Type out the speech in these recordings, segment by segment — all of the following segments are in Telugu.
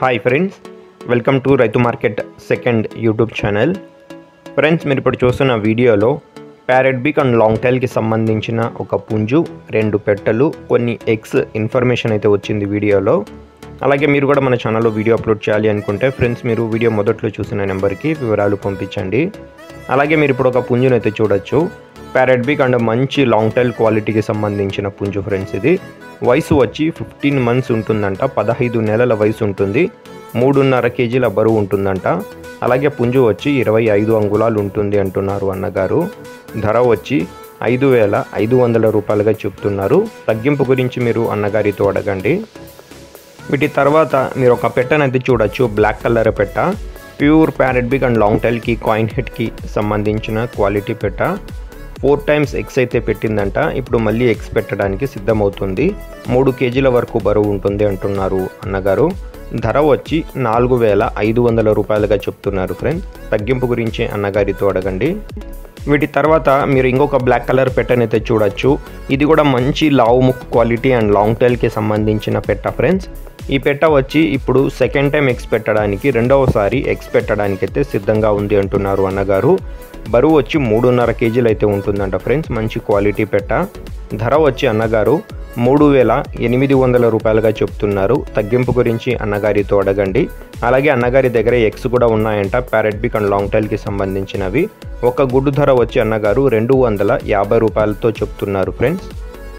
హాయ్ ఫ్రెండ్స్, వెల్కమ్ టు రైతు market second YouTube channel. Friends, మీరు ఇప్పుడు చూస్తున్న వీడియోలో ప్యారెట్ బీక్ అండ్ లాంగ్ టైల్కి సంబంధించిన ఒక పుంజు, 2 పెట్టెలు, కొన్ని ఎగ్స్ ఇన్ఫర్మేషన్ అయితే వచ్చింది వీడియోలో. అలాగే మీరు కూడా మన ఛానల్లో వీడియో అప్లోడ్ చేయాలి అనుకుంటే ఫ్రెండ్స్ మీరు వీడియో మొదట్లో చూసిన నెంబర్కి వివరాలు పంపించండి. అలాగే మీరు ఇప్పుడు ఒక పుంజును అయితే చూడొచ్చు. ప్యారెట్ బీక్ అండ్ మంచి లాంగ్ టైల్ క్వాలిటీకి సంబంధించిన పుంజు ఫ్రెండ్స్. ఇది వయసు వచ్చి 15 మంత్స్ ఉంటుందంట, 15 నెలల వయసు ఉంటుంది, 3.5 కేజీల బరువు ఉంటుందంట. అలాగే పుంజు వచ్చి 25 అంగుళాలు ఉంటుంది అంటున్నారు అన్నగారు. ధర వచ్చి 5,500 రూపాయలుగా చెప్తున్నారు. తగ్గింపు గురించి మీరు అన్నగారితో అడగండి. వీటి తర్వాత మీరు ఒక పెట్టనైతే చూడొచ్చు, బ్లాక్ కలర్ పెట్ట, pure parrot beak and long టైల్కి కాయిన్ హెడ్కి సంబంధించిన క్వాలిటీ పెట్ట. 4 టైమ్స్ ఎగ్స్ అయితే పెట్టిందంట. ఇప్పుడు మళ్ళీ ఎగ్స్ పెట్టడానికి సిద్ధమవుతుంది. 3 కేజీల వరకు బరువు ఉంటుంది అంటున్నారు అన్నగారు. ధర వచ్చి 4,500 రూపాయలుగా చెప్తున్నారు ఫ్రెండ్స్. తగ్గింపు గురించి అన్నగారితో అడగండి. వీటి తర్వాత మీరు ఇంకొక బ్లాక్ కలర్ పెట్టనైతే చూడొచ్చు. ఇది కూడా మంచి లావు ముక్కు క్వాలిటీ అండ్ లాంగ్ టైల్కి సంబంధించిన పెట్ట ఫ్రెండ్స్. ఈ పెట్ట వచ్చి ఇప్పుడు సెకండ్ టైం ఎగ్స్ పెట్టడానికి, రెండవసారి ఎగ్స్ పెట్టడానికి అయితే సిద్ధంగా ఉంది అంటున్నారు అన్నగారు. బరువు వచ్చి 3.5 కేజీలు అయితే ఉంటుందంట ఫ్రెండ్స్. మంచి క్వాలిటీ పెట్ట. ధర వచ్చి అన్నగారు 3,800 రూపాయలుగా చెప్తున్నారు. తగ్గింపు గురించి అన్నగారితో అడగండి. అలాగే అన్నగారి దగ్గర ఎగ్స్ కూడా ఉన్నాయంట, ప్యారెట్ బీక్ అండ్ లాంగ్ టైల్కి సంబంధించినవి. ఒక గుడ్డు ధర వచ్చి అన్నగారు 250 రూపాయలతో చెప్తున్నారు ఫ్రెండ్స్.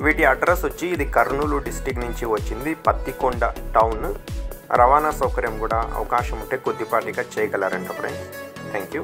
వీటి అడ్రస్ వచ్చి ఇది కర్నూలు డిస్టిక్ నుంచి వచ్చింది, పత్తికొండ టౌన్. రవాణా సౌకర్యం కూడా అవకాశం ఉంటే కొద్దిపాటిగా చేయగలరంట ఫ్రెండ్స్. Thank you.